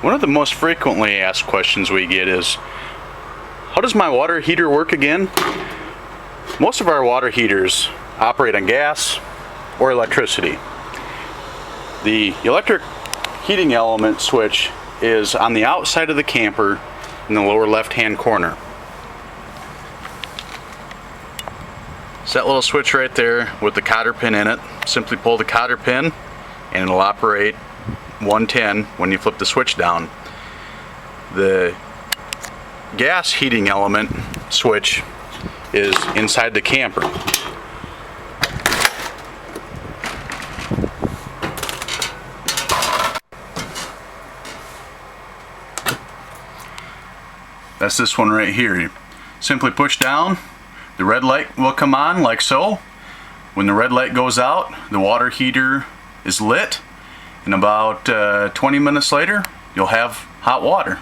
One of the most frequently asked questions we get is, how does my water heater work again? Most of our water heaters operate on gas or electricity. The electric heating element switch is on the outside of the camper in the lower left-hand corner. It's that little switch right there with the cotter pin in it. Simply pull the cotter pin and it'll operate 110 when you flip the switch down. The gas heating element switch is inside the camper. That's this one right here. You simply push down, the red light will come on like so. When the red light goes out, the water heater is lit, and about 20 minutes later, you'll have hot water.